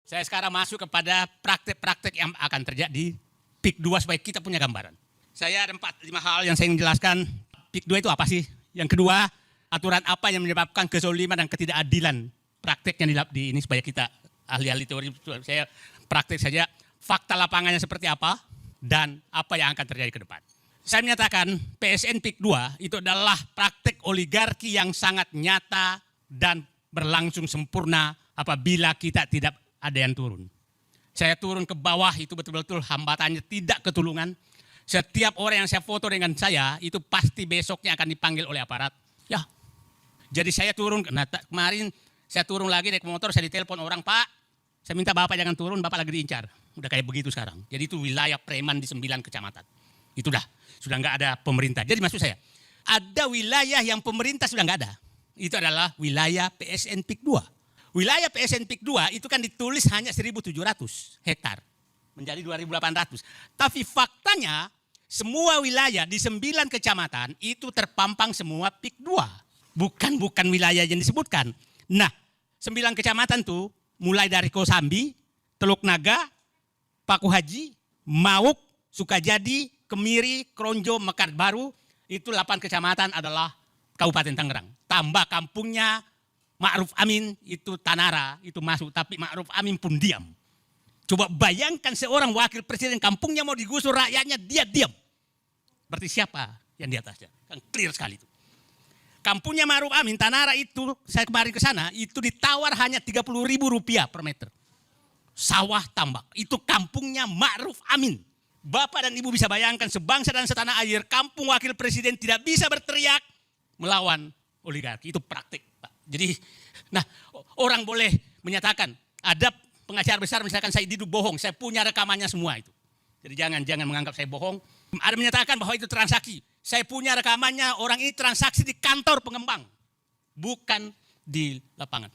Saya sekarang masuk kepada praktek-praktek yang akan terjadi di PIK 2 supaya kita punya gambaran. Saya ada 4-5 hal yang saya ingin jelaskan. PIK 2 itu apa sih? Yang kedua, aturan apa yang menyebabkan kezoliman dan ketidakadilan prakteknya di ini supaya kita ahli-ahli teori. Saya praktek saja fakta lapangannya seperti apa dan apa yang akan terjadi ke depan. Saya menyatakan PSN PIK 2 itu adalah praktek oligarki yang sangat nyata dan berlangsung sempurna apabila kita tidak ada yang turun. Saya turun ke bawah itu betul-betul hambatannya tidak ketulungan. Setiap orang yang saya foto dengan saya itu pasti besoknya akan dipanggil oleh aparat. Ya, jadi saya turun. Nah, kemarin saya turun lagi naik motor, saya ditelepon orang, Pak, saya minta Bapak jangan turun, Bapak lagi diincar. Udah kayak begitu sekarang. Jadi itu wilayah preman di 9 kecamatan. Itu sudah nggak ada pemerintah. Jadi maksud saya, ada wilayah yang pemerintah sudah nggak ada. Itu adalah wilayah PSN PIK 2. Wilayah PSN PIK 2 itu kan ditulis hanya 1.700 hektar. Menjadi 2.800. Tapi faktanya semua wilayah di 9 kecamatan itu terpampang semua PIK 2. Bukan wilayah yang disebutkan. Nah, 9 kecamatan tuh mulai dari Kosambi, Teluk Naga, Paku Haji, Mauk, Sukajadi, Kemiri, Kronjo, Mekar Baru, itu 8 kecamatan adalah Kabupaten Tangerang. Tambah kampungnya Ma'ruf Amin, itu Tanara, itu masuk. Tapi Ma'ruf Amin pun diam. Coba bayangkan seorang wakil presiden kampungnya mau digusur rakyatnya, dia diam. Berarti siapa yang di atasnya? Kan clear sekali itu. Kampungnya Ma'ruf Amin, Tanara itu, saya kemarin ke sana, itu ditawar hanya Rp30.000 per meter. Sawah tambak, itu kampungnya Ma'ruf Amin. Bapak dan Ibu bisa bayangkan sebangsa dan setanah air, kampung wakil presiden tidak bisa berteriak melawan oligarki. Itu praktik, Pak. Jadi, nah orang boleh menyatakan, ada pengacara besar misalkan saya Didu bohong, saya punya rekamannya semua itu. Jadi jangan menganggap saya bohong. Ada menyatakan bahwa itu transaksi. Saya punya rekamannya, orang ini transaksi di kantor pengembang, bukan di lapangan.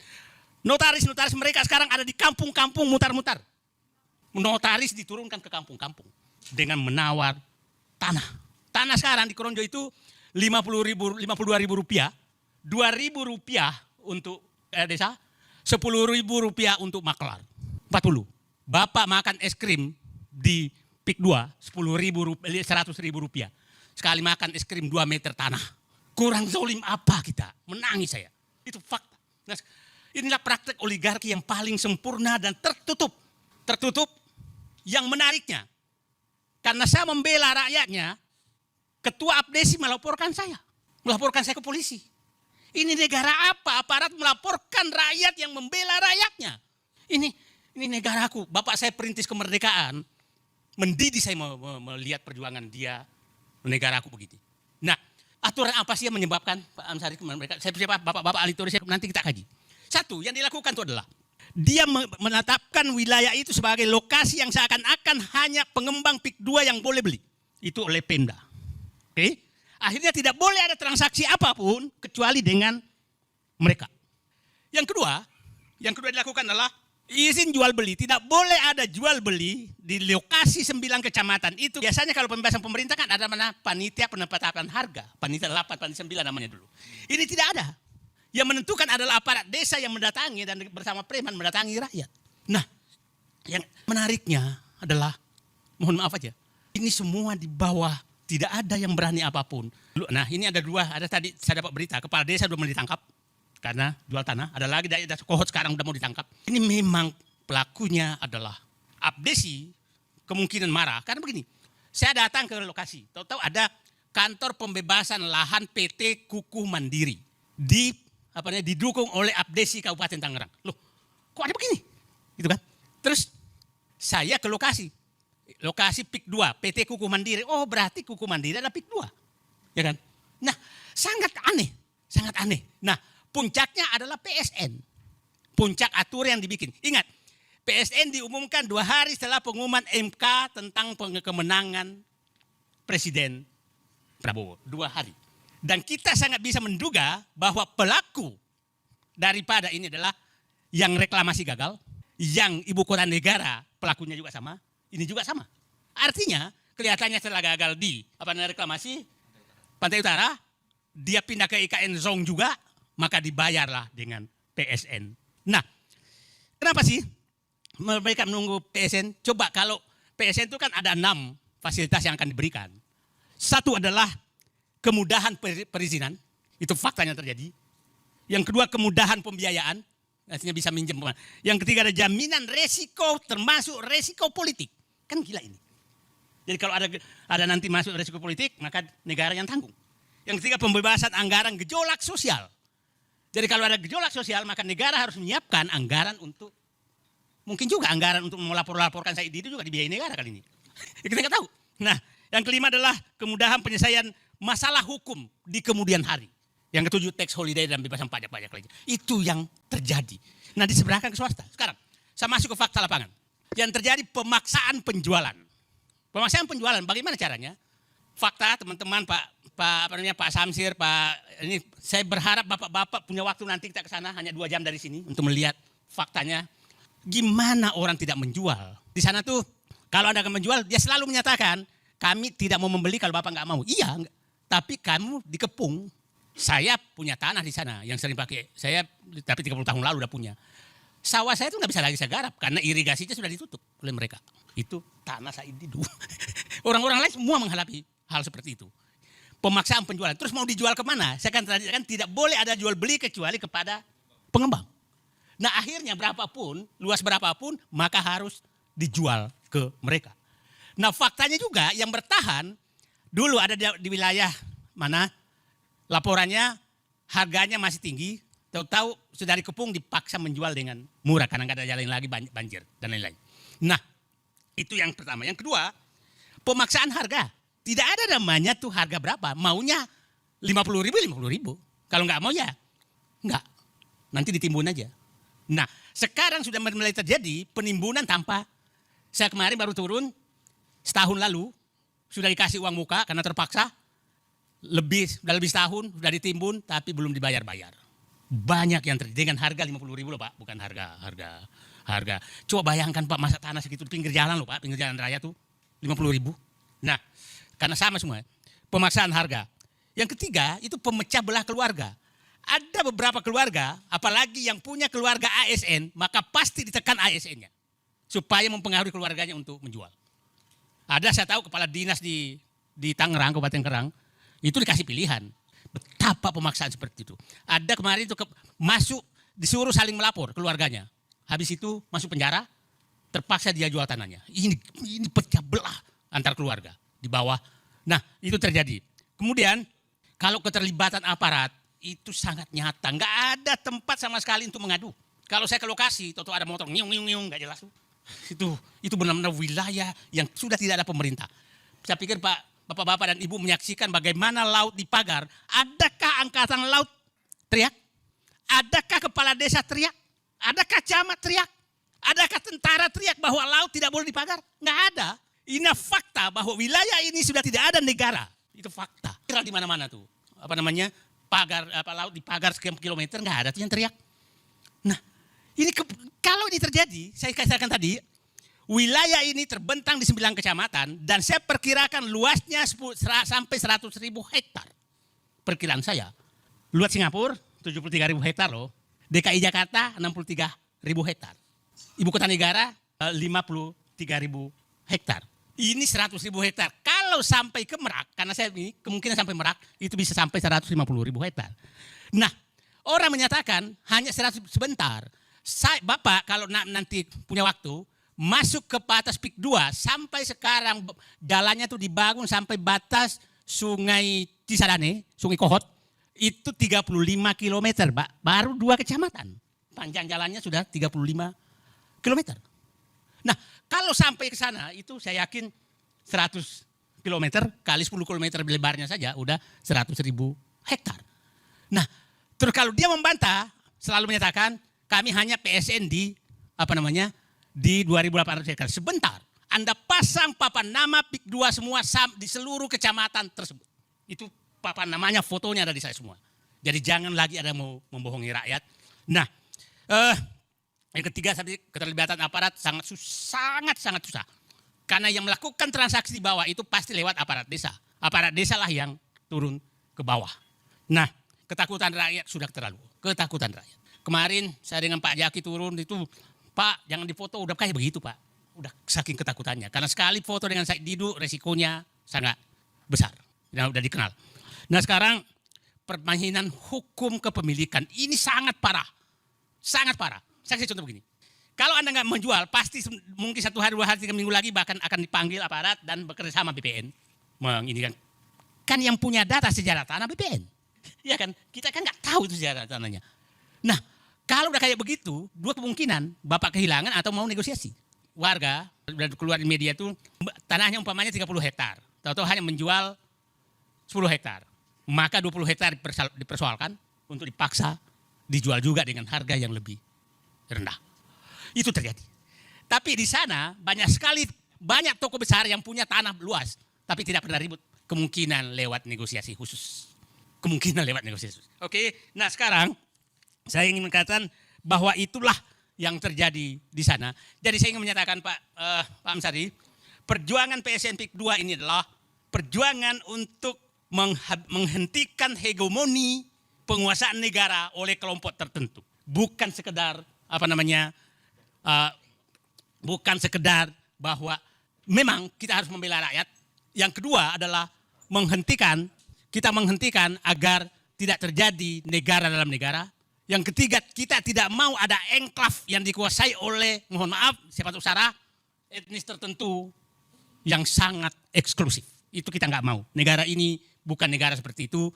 Notaris mereka sekarang ada di kampung-kampung mutar-mutar. Notaris diturunkan ke kampung-kampung dengan menawar tanah. Tanah sekarang di Kronjo itu Rp52.000, Rp2.000 untuk desa, Rp10.000 untuk maklar, 40. Bapak makan es krim di PIK 2, Rp100.000. Sekali makan es krim 2 meter tanah. Kurang zolim apa kita? Menangis saya. Itu fakta. Nah, inilah praktek oligarki yang paling sempurna dan tertutup. Tertutup yang menariknya. Karena saya membela rakyatnya, Ketua Abdesi melaporkan saya. Melaporkan saya ke polisi. Ini negara apa? Aparat melaporkan rakyat yang membela rakyatnya. Ini negaraku. Bapak saya perintis kemerdekaan. Mendidik saya melihat perjuangan dia. Negaraku begitu. Nah, aturan apa sih yang menyebabkan Pak Amsari mereka? Saya siapa Bapak ahli teori, nanti kita kaji. Satu, yang dilakukan itu adalah dia menetapkan wilayah itu sebagai lokasi yang seakan-akan hanya pengembang PIK 2 yang boleh beli. Itu oleh Pemda. Oke? Akhirnya tidak boleh ada transaksi apapun kecuali dengan mereka. Yang kedua dilakukan adalah izin jual beli. Tidak boleh ada jual beli di lokasi 9 kecamatan. Itu biasanya kalau pembebasan pemerintah kan ada mana panitia penetapan harga. Panitia 8, panitia 9 namanya dulu. Ini tidak ada. Yang menentukan adalah aparat desa yang mendatangi dan bersama preman mendatangi rakyat. Nah, yang menariknya adalah, mohon maaf aja, ini semua di bawah, tidak ada yang berani apapun. Nah, ini ada tadi saya dapat berita, kepala desa sudah mau ditangkap karena jual tanah. Ada lagi dari kohot sekarang sudah mau ditangkap. Ini memang pelakunya adalah Abdesi, kemungkinan marah. Karena begini, saya datang ke lokasi, tahu-tahu ada kantor pembebasan lahan PT Kukuh Mandiri. Didukung oleh Abdesi Kabupaten Tangerang. Loh, kok ada begini? Gitu kan? Terus saya ke lokasi PIK 2, PT Kukuh Mandiri. Oh, berarti Kukuh Mandiri adalah PIK 2. Ya kan? Nah, sangat aneh. Nah, puncaknya adalah PSN. Puncak aturan yang dibikin. Ingat, PSN diumumkan 2 hari setelah pengumuman MK tentang kemenangan Presiden Prabowo. 2 hari. Dan kita sangat bisa menduga bahwa pelaku daripada ini adalah yang reklamasi gagal, yang ibu kota negara pelakunya juga sama, ini juga sama. Artinya kelihatannya setelah gagal di reklamasi Pantai Utara, dia pindah ke IKN Zong juga, maka dibayarlah dengan PSN. Nah, kenapa sih mereka menunggu PSN. Coba kalau PSN itu kan ada 6 fasilitas yang akan diberikan. Satu adalah kemudahan perizinan, itu faktanya terjadi. Yang kedua kemudahan pembiayaan, artinya bisa minjem. Yang ketiga ada jaminan resiko, termasuk resiko politik. Kan gila ini. Jadi kalau ada nanti masuk resiko politik, maka negara yang tanggung. Yang ketiga pembebasan anggaran gejolak sosial. Jadi kalau ada gejolak sosial, maka negara harus menyiapkan anggaran untuk, mungkin juga anggaran untuk melapor-laporkan Said Didu juga dibiayai negara kali ini. Kita nggak tahu. Nah, yang kelima adalah kemudahan penyelesaian masalah hukum di kemudian hari. Yang ketujuh tax holiday dan bebasan pajak-pajak lainnya. Itu yang terjadi. Nah, diseberangkan ke swasta. Sekarang, saya masuk ke fakta lapangan. Yang terjadi pemaksaan penjualan. Pemaksaan penjualan, bagaimana caranya? Fakta teman-teman, Pak Samsir, ini saya berharap bapak-bapak punya waktu nanti kita ke sana hanya 2 jam dari sini untuk melihat faktanya. Gimana orang tidak menjual? Di sana tuh kalau Anda akan menjual, dia selalu menyatakan kami tidak mau membeli kalau bapak nggak mau. Iya, tapi kamu dikepung. Saya punya tanah di sana yang sering pakai. Saya tapi 30 tahun lalu udah punya. Sawah saya itu nggak bisa lagi saya garap karena irigasinya sudah ditutup oleh mereka. Itu tanah Said Didu. Orang-orang lain semua menghadapi hal seperti itu. Pemaksaan penjualan. Terus mau dijual kemana? Saya kan tidak boleh ada jual beli kecuali kepada pengembang. Nah akhirnya berapapun, luas berapapun, maka harus dijual ke mereka. Nah faktanya juga yang bertahan, dulu ada di wilayah mana laporannya harganya masih tinggi, tahu-tahu sudah dikepung dipaksa menjual dengan murah karena nggak ada jalan lagi, banjir dan lain-lain. Nah itu yang pertama. Yang kedua, pemaksaan harga. Tidak ada namanya tuh harga berapa. Maunya 50.000. Kalau nggak mau ya nggak. Nanti ditimbun aja. Nah sekarang sudah mulai terjadi penimbunan tanpa. Saya kemarin baru turun setahun lalu. Sudah dikasih uang muka karena terpaksa. Sudah lebih setahun sudah ditimbun tapi belum dibayar-bayar. Banyak yang terjadi dengan harga 50.000 loh Pak. Bukan harga. Coba bayangkan Pak, masa tanah segitu pinggir jalan loh Pak. Pinggir jalan raya tuh 50.000. Nah karena sama semua, pemaksaan harga. Yang ketiga itu pemecah belah keluarga. Ada beberapa keluarga, apalagi yang punya keluarga ASN, maka pasti ditekan ASN-nya. Supaya mempengaruhi keluarganya untuk menjual. Ada saya tahu kepala dinas di Tangerang, Kabupaten Kerang, itu dikasih pilihan. Betapa pemaksaan seperti itu. Ada kemarin itu masuk, disuruh saling melapor keluarganya. Habis itu masuk penjara, terpaksa dia jual tanahnya. Ini pecah belah antar keluarga di bawah. Nah itu terjadi. Kemudian kalau keterlibatan aparat itu sangat nyata. Nggak ada tempat sama sekali untuk mengadu. Kalau saya ke lokasi, tahu ada motor nyiung nggak jelas. Itu benar-benar wilayah yang sudah tidak ada pemerintah. Saya pikir Pak, Bapak-bapak dan Ibu menyaksikan bagaimana laut dipagar. Adakah angkatan laut teriak? Adakah kepala desa teriak? Adakah camat teriak? Adakah tentara teriak bahwa laut tidak boleh dipagar? Nggak ada. Ini fakta bahwa wilayah ini sudah tidak ada negara. Itu fakta. Di mana-mana tuh. Pagar laut dipagar sekian kilometer nggak ada tuh yang teriak. Nah, ini kalau ini terjadi, saya katakan tadi, wilayah ini terbentang di 9 kecamatan dan saya perkirakan luasnya sampai 100.000 hektar. Perkiraan saya. Luas Singapura 73.000 hektar loh. DKI Jakarta 63.000 hektar. Ibu kota negara 53.000 hektar. Ini 100.000 hektar. Kalau sampai ke Merak, karena saya ini kemungkinan sampai Merak, itu bisa sampai 150.000 hektar. Nah, orang menyatakan hanya 100 sebentar. Bapak kalau nanti punya waktu, masuk ke batas PIK 2, sampai sekarang jalannya tuh dibangun sampai batas Sungai Cisadane, Sungai Kohot, itu 35 km, Pak. Baru 2 kecamatan. Panjang jalannya sudah 35 km. Nah, kalau sampai ke sana itu saya yakin 100 km kali 10 km lebarnya saja udah 100.000 hektar. Nah, terus kalau dia membantah selalu menyatakan kami hanya PSN di di 2.800 hektar. Sebentar, Anda pasang papan nama PIK 2 semua di seluruh kecamatan tersebut. Itu papan namanya, fotonya ada di saya semua. Jadi jangan lagi ada mau membohongi rakyat. Nah, yang ketiga tadi keterlibatan aparat sangat susah. Karena yang melakukan transaksi di bawah itu pasti lewat aparat desa. Aparat desa lah yang turun ke bawah. Nah, ketakutan rakyat sudah terlalu. Ketakutan rakyat. Kemarin saya dengan Pak Jaki turun itu Pak, jangan difoto, udah kayak begitu Pak. Udah saking ketakutannya. Karena sekali foto dengan Said Didu, resikonya sangat besar. Udah dikenal. Nah sekarang permainan hukum kepemilikan ini sangat parah. Sangat parah. Saya kasih contoh begini. Kalau Anda nggak menjual, pasti mungkin 1 hari, 2 hari, 3 minggu lagi bahkan akan dipanggil aparat dan bekerja sama BPN. Kan yang punya data sejarah tanah BPN. Ya kan? Kita kan nggak tahu itu sejarah tanahnya. Nah, kalau udah kayak begitu, 2 kemungkinan, Bapak kehilangan atau mau negosiasi. Warga udah keluar di media itu tanahnya umpamanya 30 hektar. Tahu-tahu hanya menjual 10 hektar. Maka 20 hektar dipersoalkan untuk dipaksa dijual juga dengan harga yang lebih rendah. Itu terjadi. Tapi di sana banyak toko besar yang punya tanah luas, tapi tidak pernah ribut. Kemungkinan lewat negosiasi khusus. Oke, nah sekarang saya ingin mengatakan bahwa itulah yang terjadi di sana. Jadi saya ingin menyatakan Pak Amsari, perjuangan PSN PIK 2 ini adalah perjuangan untuk menghentikan hegemoni penguasaan negara oleh kelompok tertentu. Bukan sekedar bukan sekedar bahwa memang kita harus membela rakyat. Yang kedua adalah kita menghentikan agar tidak terjadi negara dalam negara. Yang ketiga, kita tidak mau ada enklave yang dikuasai oleh, mohon maaf, siapa usaha etnis tertentu yang sangat eksklusif. Itu kita nggak mau. Negara ini bukan negara seperti itu.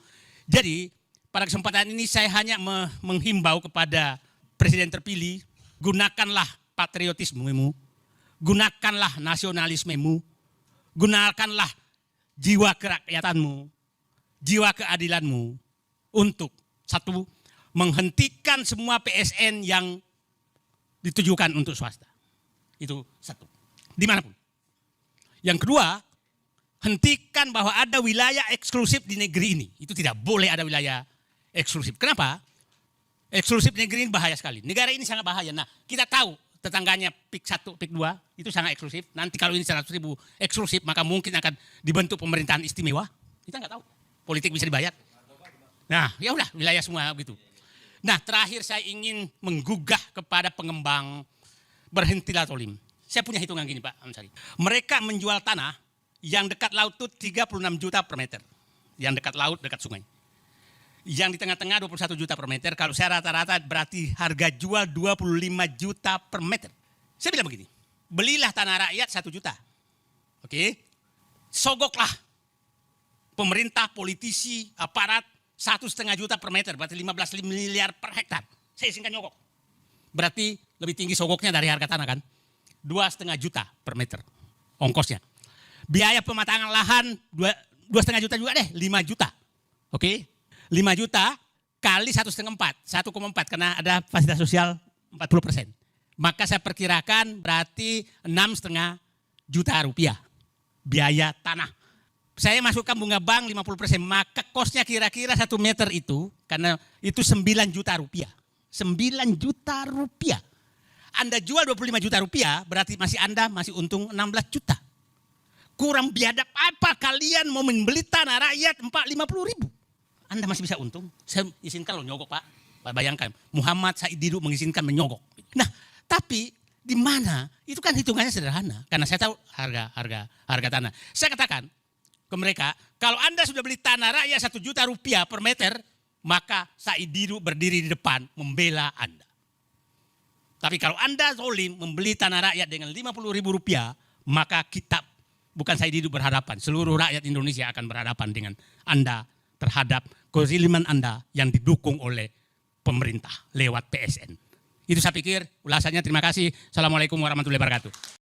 Jadi pada kesempatan ini saya hanya menghimbau kepada Presiden terpilih, gunakanlah patriotismemu, gunakanlah nasionalismemu, gunakanlah jiwa kerakyatanmu, jiwa keadilanmu untuk satu, menghentikan semua PSN yang ditujukan untuk swasta. Itu satu. Dimanapun. Yang kedua, hentikan bahwa ada wilayah eksklusif di negeri ini. Itu tidak boleh ada wilayah eksklusif. Kenapa? Eksklusif negeri ini bahaya sekali. Negara ini sangat bahaya. Nah, kita tahu tetangganya PIK 1, PIK 2 itu sangat eksklusif. Nanti kalau ini 100.000 eksklusif, maka mungkin akan dibentuk pemerintahan istimewa. Kita nggak tahu. Politik bisa dibayar. Nah, ya udah wilayah semua begitu. Nah, terakhir saya ingin menggugah kepada pengembang, berhentilah zolim. Saya punya hitungan gini Pak Amsari. Mereka menjual tanah yang dekat laut itu 36 juta per meter. Yang dekat laut, dekat sungai. Yang di tengah-tengah 21 juta per meter. Kalau saya rata-rata berarti harga jual 25 juta per meter. Saya bilang begini, belilah tanah rakyat 1 juta. Oke? Sogoklah pemerintah, politisi, aparat 1,5 juta per meter, berarti 15 miliar per hektar. Saya izinkan nyogok. Berarti lebih tinggi sogoknya dari harga tanah kan? 2,5 juta per meter ongkosnya. Biaya pematangan lahan 2,5 juta juga deh, 5 juta. Oke? 5 juta kali 1,4 karena ada fasilitas sosial 40%. Maka saya perkirakan berarti 6,5 juta rupiah biaya tanah. Saya masukkan bunga bank 50%, maka kosnya kira-kira 1 meter itu, karena itu 9 juta rupiah. 9 juta rupiah. Anda jual 25 juta rupiah, berarti Anda masih untung 16 juta. Kurang biadab apa kalian mau membeli tanah rakyat 50 ribu? Anda masih bisa untung. Saya izinkan lo nyogok Pak. Bayangkan, Muhammad Said Didu mengizinkan menyogok. Nah, tapi di mana? Itu kan hitungannya sederhana. Karena saya tahu harga tanah. Saya katakan ke mereka, kalau Anda sudah beli tanah rakyat 1 juta rupiah per meter, maka Said Didu berdiri di depan membela Anda. Tapi kalau Anda zolim membeli tanah rakyat dengan 50 ribu rupiah, maka kita, bukan Said Didu berhadapan, seluruh rakyat Indonesia akan berhadapan dengan Anda terhadap kezaliman Anda yang didukung oleh pemerintah lewat PSN. Itu saya pikir ulasannya. Terima kasih. Assalamualaikum warahmatullahi wabarakatuh.